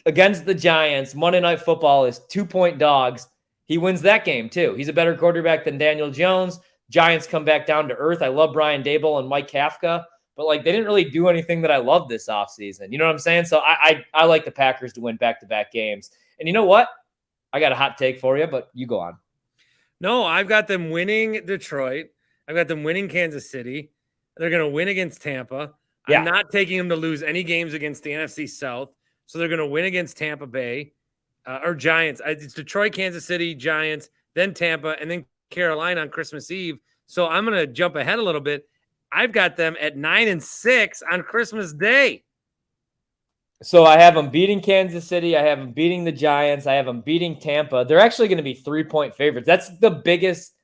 against the Giants, Monday Night Football is 2-point dogs. He wins that game, too. He's a better quarterback than Daniel Jones. Giants come back down to earth. I love Brian Daboll and Mike Kafka, but like they didn't really do anything that I love this offseason. You know what I'm saying? So I like the Packers to win back-to-back games. And you know what? I got a hot take for you, but you go on. No, I've got them winning Detroit. I've got them winning Kansas City. They're going to win against Tampa. I'm not taking them to lose any games against the NFC South. So they're going to win against Tampa Bay or Giants. It's Detroit, Kansas City, Giants, then Tampa, and then Carolina on Christmas Eve. So I'm going to jump ahead a little bit. I've got them at 9-6 on Christmas Day. So I have them beating Kansas City. I have them beating the Giants. I have them beating Tampa. They're actually going to be 3-point favorites. That's the biggest.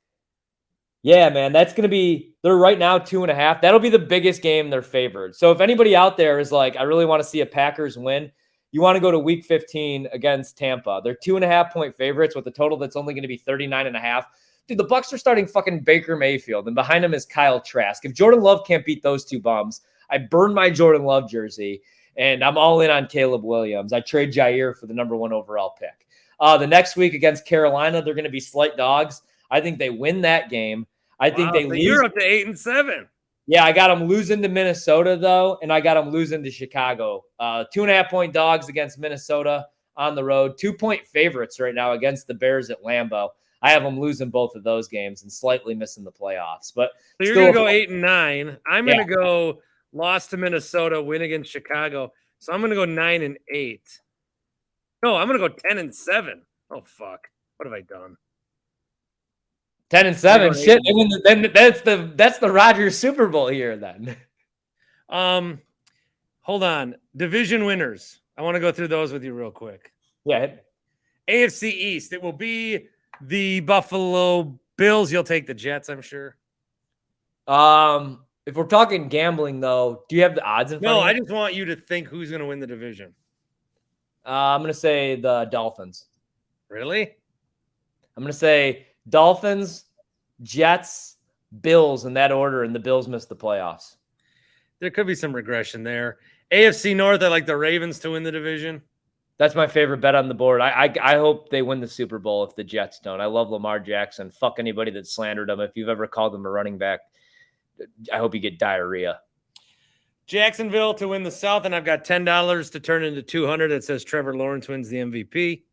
Yeah, man, that's going to be – they're right now 2.5. That'll be the biggest game they're favored. So if anybody out there is like, I really want to see a Packers win – you want to go to week 15 against Tampa. They're 2.5-point favorites with a total that's only going to be 39.5. Dude, the Bucks are starting fucking Baker Mayfield, and behind him is Kyle Trask. If Jordan Love can't beat those two bums, I burn my Jordan Love jersey, and I'm all in on Caleb Williams. I trade Jair for the number 1 overall pick. The next week against Carolina, they're going to be slight dogs. I think they win that game. I think they lose. You're up to 8-7. Yeah, I got them losing to Minnesota, though, and I got them losing to Chicago. 2.5-point dogs against Minnesota on the road. 2-point favorites right now against the Bears at Lambeau. I have them losing both of those games and slightly missing the playoffs. But So you're still, going to go 8 and 9. I'm going to go loss to Minnesota, win against Chicago. So I'm going to go 9 and 8. No, I'm going to go 10 and 7. Oh, fuck. What have I done? 10 and 7. Shit. Then that's the Rodgers Super Bowl here then. Hold on. Division winners. I want to go through those with you real quick. Yeah. AFC East. It will be the Buffalo Bills. You'll take the Jets, I'm sure. If we're talking gambling, though, do you have the odds in front of you? No, I just want you to think who's going to win the division. I'm going to say the Dolphins. Really? I'm going to say Dolphins, Jets, Bills in that order, and the Bills missed the playoffs. There could be some regression there. AFC North, I like the Ravens to win the division. That's my favorite bet on the board. I hope they win the Super Bowl if the Jets don't. I love Lamar Jackson. Fuck anybody that slandered him. If you've ever called him a running back, I hope you get diarrhea. Jacksonville to win the South, and I've got $10 to turn into $200. It says Trevor Lawrence wins the MVP.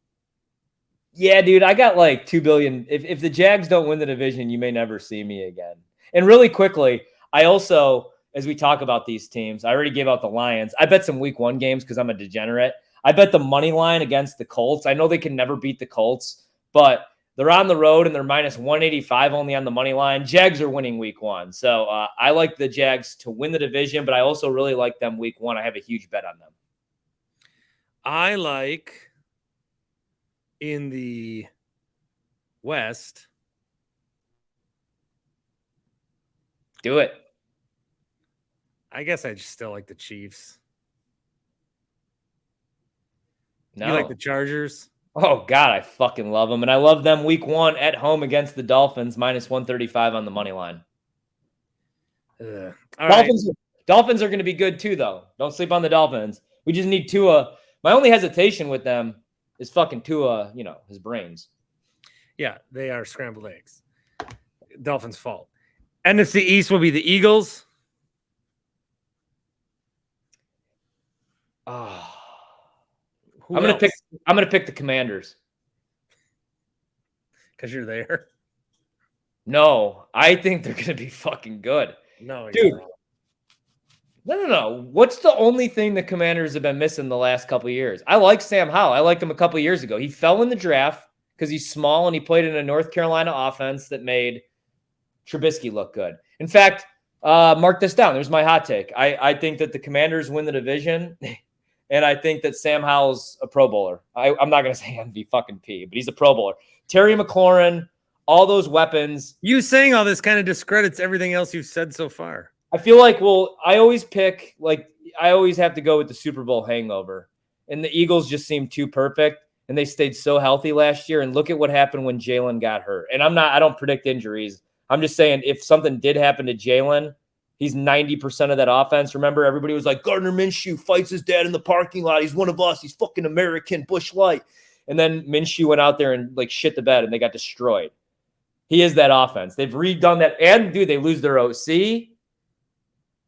Yeah, dude, I got like $2 billion. If the Jags don't win the division, you may never see me again. And really quickly, I also, as we talk about these teams, I already gave out the Lions. I bet some week 1 games because I'm a degenerate. I bet the money line against the Colts. I know they can never beat the Colts, but they're on the road and they're minus 185 only on the money line. Jags are winning week 1. So I like the Jags to win the division, but I also really like them week 1. I have a huge bet on them. I like in the West. Do it. I guess I just still like the Chiefs. No. You like the Chargers? Oh, God, I fucking love them. And I love them week 1 at home against the Dolphins, minus 135 on the money line. Dolphins are going to be good too, though. Don't sleep on the Dolphins. We just need Tua. My only hesitation with them is fucking Tua, his brains. Yeah, they are scrambled eggs. Dolphins' fault. NFC East will be the Eagles. Oh. I'm gonna pick the Commanders. Because you're there. No, I think they're gonna be fucking good. No, dude. No. What's the only thing the Commanders have been missing the last couple of years? I like Sam Howell. I liked him a couple of years ago. He fell in the draft because he's small and he played in a North Carolina offense that made Trubisky look good. In fact, mark this down. There's my hot take. I think that the Commanders win the division. And I think that Sam Howell's a Pro Bowler. I'm not going to say MVP fucking P, but he's a Pro Bowler. Terry McLaurin, all those weapons. You saying all this kind of discredits everything else you've said so far. I feel like, I always have to go with the Super Bowl hangover. And the Eagles just seem too perfect, and they stayed so healthy last year. And look at what happened when Jalen got hurt. And I don't predict injuries. I'm just saying if something did happen to Jalen, he's 90% of that offense. Remember, everybody was like, Gardner Minshew fights his dad in the parking lot. He's one of us. He's fucking American, Bush Light. And then Minshew went out there and shit the bed, and they got destroyed. He is that offense. They've redone that. And, dude, they lose their OC.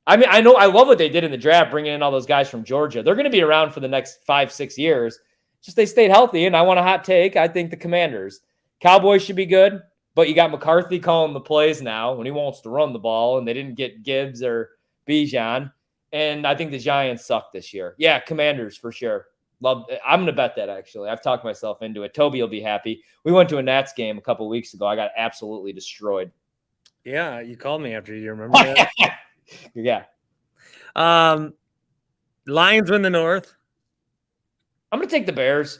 I mean, I love what they did in the draft, bringing in all those guys from Georgia. They're going to be around for the next 5-6 years. Just they stayed healthy, and I want a hot take. I think the Commanders. Cowboys should be good. But you got McCarthy calling the plays now when he wants to run the ball, and they didn't get Gibbs or Bijan. And I think the Giants suck this year. Yeah, Commanders for sure. I'm going to bet that, actually. I've talked myself into it. Toby will be happy. We went to a Nats game a couple weeks ago. I got absolutely destroyed. Yeah, you called me after. You remember that? Yeah. Lions win the North. I'm going to take the Bears.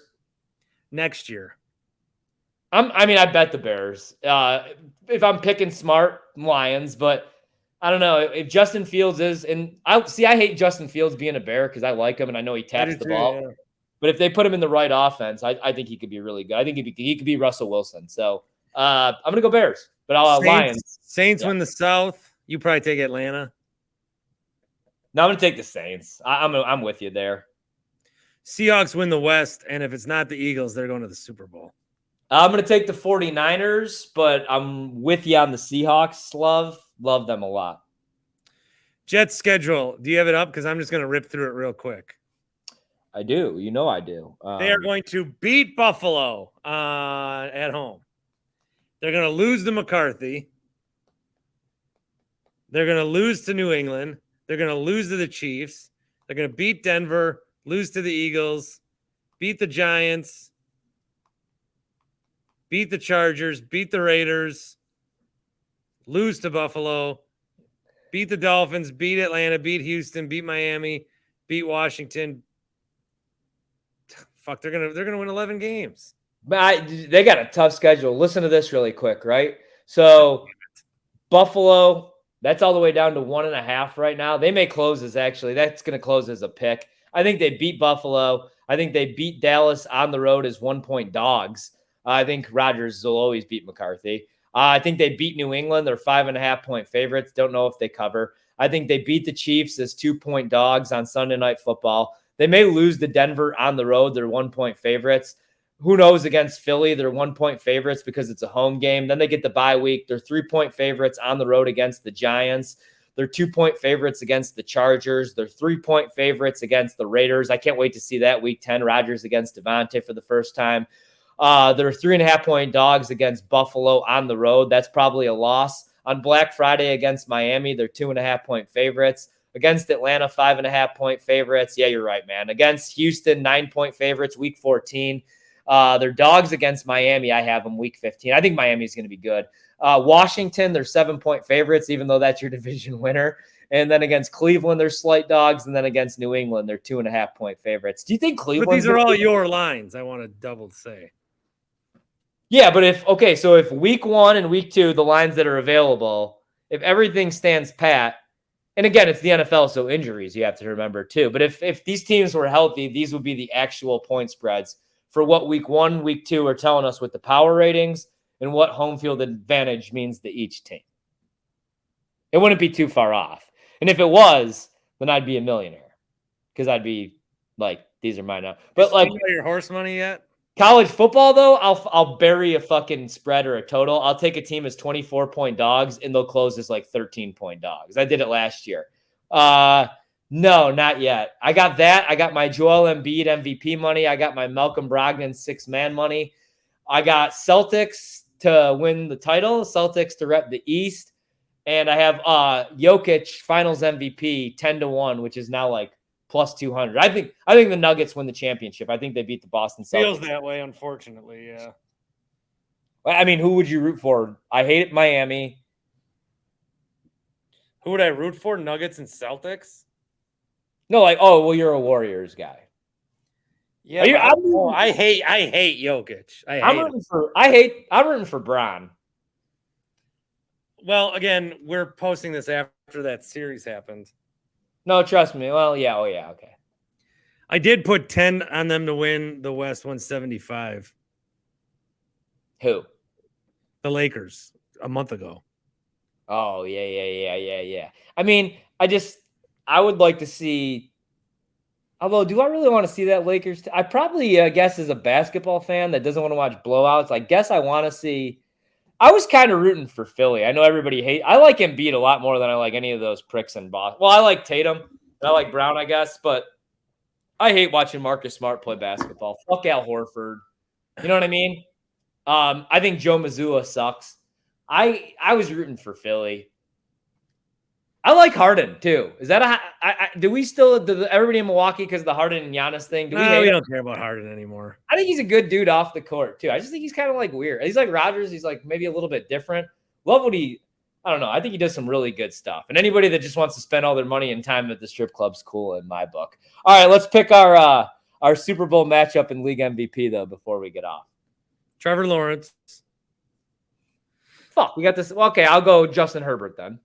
Next year. I bet the Bears. If I'm picking smart, Lions, but I don't know if Justin Fields is. And I hate Justin Fields being a Bear because I like him and I know he taps the ball. Yeah. But if they put him in the right offense, I think he could be really good. I think he could be Russell Wilson. So I'm gonna go Bears, but Lions. Saints win the South. You probably take Atlanta. No, I'm gonna take the Saints. I'm with you there. Seahawks win the West, and if it's not the Eagles, they're going to the Super Bowl. I'm going to take the 49ers, but I'm with you on the Seahawks. Love them a lot. Jets schedule. Do you have it up? Because I'm just going to rip through it real quick. I do. I do. They are going to beat Buffalo at home. They're going to lose to McCarthy. They're going to lose to New England. They're going to lose to the Chiefs. They're going to beat Denver, lose to the Eagles, beat the Giants, beat the Chargers, beat the Raiders, lose to Buffalo, beat the Dolphins, beat Atlanta, beat Houston, beat Miami, beat Washington. Fuck, they're gonna win 11 games. But they got a tough schedule. Listen to this really quick, right? So Buffalo, that's all the way down to 1.5 right now. They may close as actually. That's going to close as a pick. I think they beat Buffalo. I think they beat Dallas on the road as 1-point dogs. I think Rodgers will always beat McCarthy. I think they beat New England. They're 5.5-point favorites. Don't know if they cover. I think they beat the Chiefs as 2-point dogs on Sunday Night Football. They may lose to Denver on the road. They're 1-point favorites. Who knows against Philly? They're 1-point favorites because it's a home game. Then they get the bye week. They're 3-point favorites on the road against the Giants. They're 2-point favorites against the Chargers. They're 3-point favorites against the Raiders. I can't wait to see that week 10. Rodgers against Devontae for the first time. They're 3.5-point dogs against Buffalo on the road. That's probably a loss. On Black Friday against Miami, they're 2.5-point favorites. Against Atlanta, 5.5-point favorites. Yeah, you're right, man. Against Houston, 9-point favorites, week 14. They're dogs against Miami. I have them week 15. I think Miami is going to be good. Washington, they're 7-point favorites, even though that's your division winner. And then against Cleveland, they're slight dogs. And then against New England, they're 2.5-point favorites. Do you think Cleveland? But these are all your lines. I want to double say. Yeah, but if week 1 and week 2, the lines that are available, if everything stands pat, and again, it's the NFL, so injuries you have to remember too. But if these teams were healthy, these would be the actual point spreads for what week 1, week 2 are telling us with the power ratings and what home field advantage means to each team. It wouldn't be too far off. And if it was, then I'd be a millionaire because I'd be like, these are mine now. But like, you got your horse money yet? College football, though, I'll bury a fucking spread or a total. I'll take a team as 24-point dogs, and they'll close as like 13-point dogs. I did it last year. No, not yet. I got that. I got my Joel Embiid MVP money. I got my Malcolm Brogdon 6-man money. I got Celtics to win the title, Celtics to rep the East. And I have Jokic Finals MVP 10-1, which is now like plus 200. I think the Nuggets win the championship. I think they beat the Boston Celtics. Feels that way, unfortunately, yeah. I mean, who would you root for? I hate Miami. Who would I root for? Nuggets and Celtics? No, like, oh, well, you're a Warriors guy. Yeah, I hate Jokic. I'm rooting for Bron. Well, again, we're posting this after that series happened. No, trust me. Well, yeah. Oh, yeah. Okay. I did put 10 on them to win the West 175. Who? The Lakers a month ago. Oh, yeah. I mean, I would like to see. Although, do I really want to see that Lakers? I probably guess as a basketball fan that doesn't want to watch blowouts, I guess I want to see. I was kind of rooting for Philly. I know everybody hates. I like Embiid a lot more than I like any of those pricks in Boston. Well, I like Tatum. And I like Brown, I guess, but I hate watching Marcus Smart play basketball. Fuck Al Horford. You know what I mean? I think Joe Mazzulla sucks. I was rooting for Philly. I like Harden too. Is that do everybody in Milwaukee because of the Harden and Giannis thing? We don't care about Harden anymore. I think he's a good dude off the court too. I just think he's kind of like weird. He's like Rodgers. He's like maybe a little bit different. Love what I don't know. I think he does some really good stuff. And anybody that just wants to spend all their money and time at the strip club's cool in my book. All right, let's pick our Super Bowl matchup in league MVP though before we get off. Trevor Lawrence. Fuck, we got this. Okay, I'll go Justin Herbert then.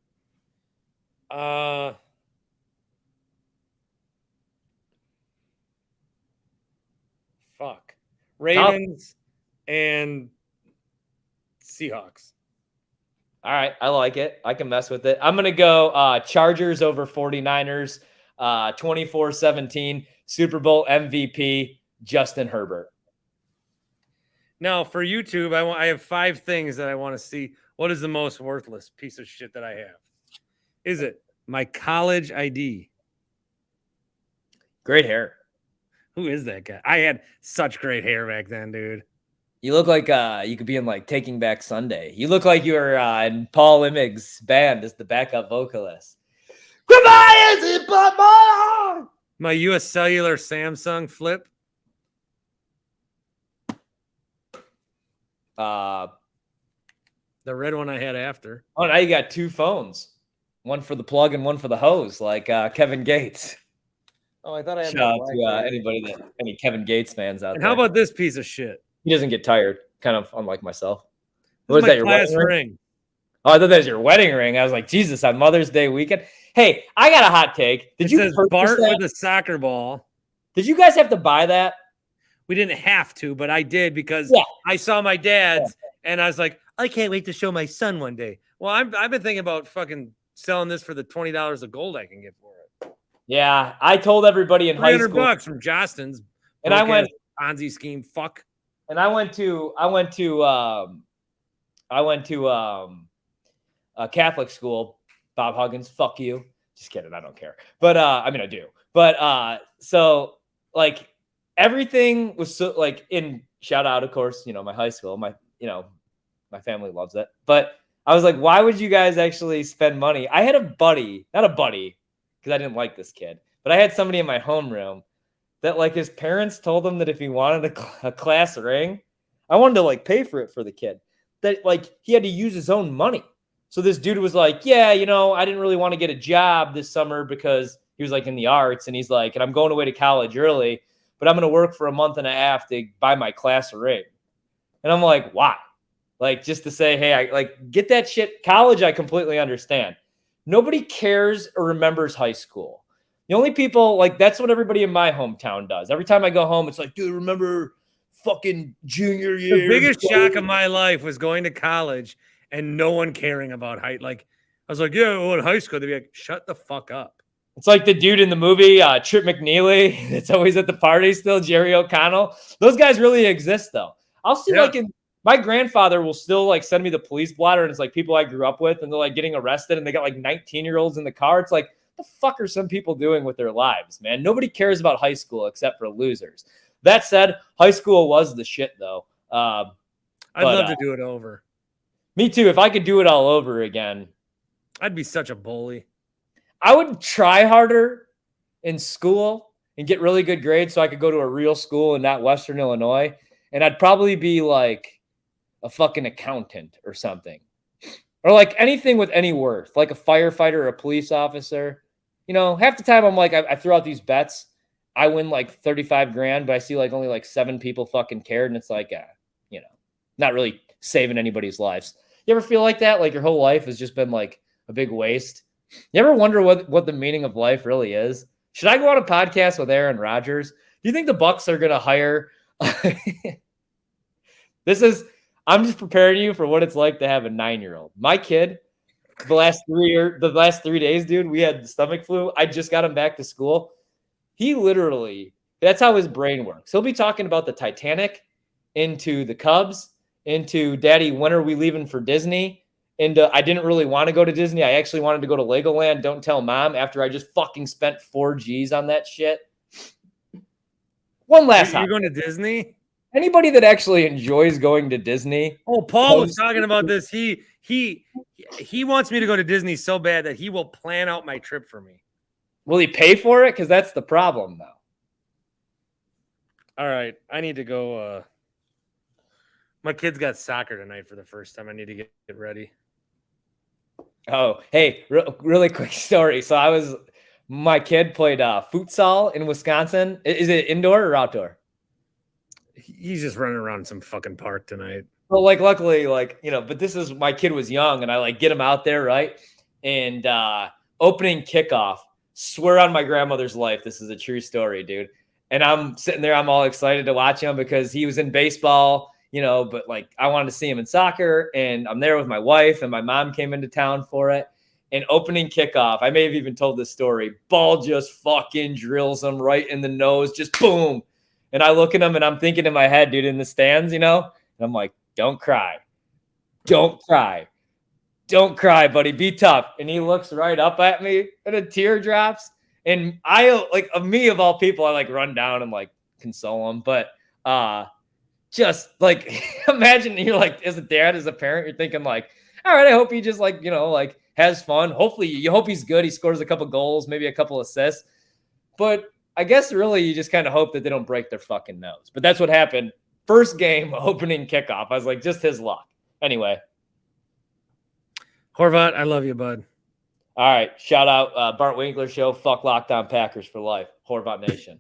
Fuck. Ravens and Seahawks. All right, I like it. I can mess with it. I'm going to go Chargers over 49ers, 24-17, Super Bowl MVP, Justin Herbert. Now, for YouTube, I have 5 things that I want to see. What is the most worthless piece of shit that I have? Is it my college ID? Great hair. Who is that guy? I had such great hair back then, dude. You look like you could be in like Taking Back Sunday. You look like you were in Paul Immig's band as the backup vocalist. Goodbye, is it but more? My US Cellular Samsung Flip. The red one I had after. Oh, now you got two phones. One for the plug and one for the hose, like Kevin Gates. Oh, I thought I had Shout out to any Kevin Gates fans out And there. how about this piece of shit? He doesn't get tired, kind of unlike myself. This is Was my that your class wedding ring? Oh, I thought that was your wedding ring. I was like, Jesus, on Mother's Day weekend. Hey, I got a hot take. It says Bart with a soccer ball. Did you guys have to buy that? We didn't have to, but I did because I saw my dad's and I was like, I can't wait to show my son one day. Well, I've been thinking about fucking selling this for the $20 of gold I can get for it. Yeah, I told everybody in high school. $300 from Jostens. And I went Ponzi scheme. Fuck. And I went to a Catholic school. Bob Huggins, fuck you. Just kidding. I don't care. But I mean, I do. But so like everything was so like in shout out, of course, my high school, my family loves it. But I was like, why would you guys actually spend money? I had a buddy, not a buddy, because I didn't like this kid, but I had somebody in my homeroom that like his parents told him that if he wanted a class ring, I wanted to like pay for it for the kid, that like he had to use his own money. So this dude was like, yeah, I didn't really want to get a job this summer because he was like in the arts. And he's like, and I'm going away to college early, but I'm going to work for a month and a half to buy my class ring. And I'm like, why? Like just to say, hey, I like get that shit. College, I completely understand. Nobody cares or remembers high school. The only people like that's what everybody in my hometown does. Every time I go home, it's like, dude, remember fucking junior year? The biggest shock of my life was going to college and no one caring about height. Like I was like, yeah, well, in high school, they'd be like, shut the fuck up. It's like the dude in the movie, Trip McNeely. That's always at the party still, Jerry O'Connell. Those guys really exist though. I'll see my grandfather will still like send me the police blotter and it's like people I grew up with and they're like getting arrested and they got like 19-year-olds in the car. It's like, what the fuck are some people doing with their lives, man? Nobody cares about high school except for losers. That said, high school was the shit though. I'd love to do it over. Me too. If I could do it all over again, I'd be such a bully. I would try harder in school and get really good grades so I could go to a real school in not Western Illinois. And I'd probably be like a fucking accountant or something. Or like anything with any worth, like a firefighter or a police officer. Half the time I'm like, I throw out these bets. I win like 35 grand, but I see like only like 7 people fucking cared. And it's like, not really saving anybody's lives. You ever feel like that? Like your whole life has just been like a big waste. You ever wonder what the meaning of life really is? Should I go on a podcast with Aaron Rodgers? Do you think the Bucks are going to hire? I'm just preparing you for what it's like to have a 9-year-old. My kid, the last 3 days, dude, we had stomach flu. I just got him back to school. He literally, that's how his brain works. He'll be talking about the Titanic, into the Cubs, into Daddy, when are we leaving for Disney? And I didn't really want to go to Disney. I actually wanted to go to Legoland. Don't tell mom after I just fucking spent 4 G's on that shit. One last time. You're going to Disney? Anybody that actually enjoys going to Disney. Oh, Paul was talking about this. He wants me to go to Disney so bad that he will plan out my trip for me. Will he pay for it? Because that's the problem, though. All right. I need to go. My kid's got soccer tonight for the first time. I need to get ready. Oh, hey, really quick story. So my kid played futsal in Wisconsin. Is it indoor or outdoor? He's just running around some fucking park tonight. Well, like luckily, but this is my kid was young and I like get him out there, right? And opening kickoff, swear on my grandmother's life, this is a true story, dude. And I'm sitting there, I'm all excited to watch him because he was in baseball, but like I wanted to see him in soccer. And I'm there with my wife and my mom came into town for it. And opening kickoff, I may have even told this story, ball just fucking drills him right in the nose, just boom. And I look at him and I'm thinking in my head, dude, in the stands, and I'm like, don't cry. Don't cry. Don't cry, buddy. Be tough. And he looks right up at me and a tear drops. And I, like, of me, of all people, I like run down and like console him. But just like imagine you're like as a dad, as a parent, you're thinking like, all right, I hope he just like, like has fun. Hopefully you hope he's good. He scores a couple goals, maybe a couple assists. But I guess really you just kind of hope that they don't break their fucking nose. But that's what happened. First game, opening kickoff. I was like, just his luck. Anyway. Horvat, I love you, bud. All right. Shout out Bart Winkler Show. Fuck Locked On Packers for life. Horvat Nation.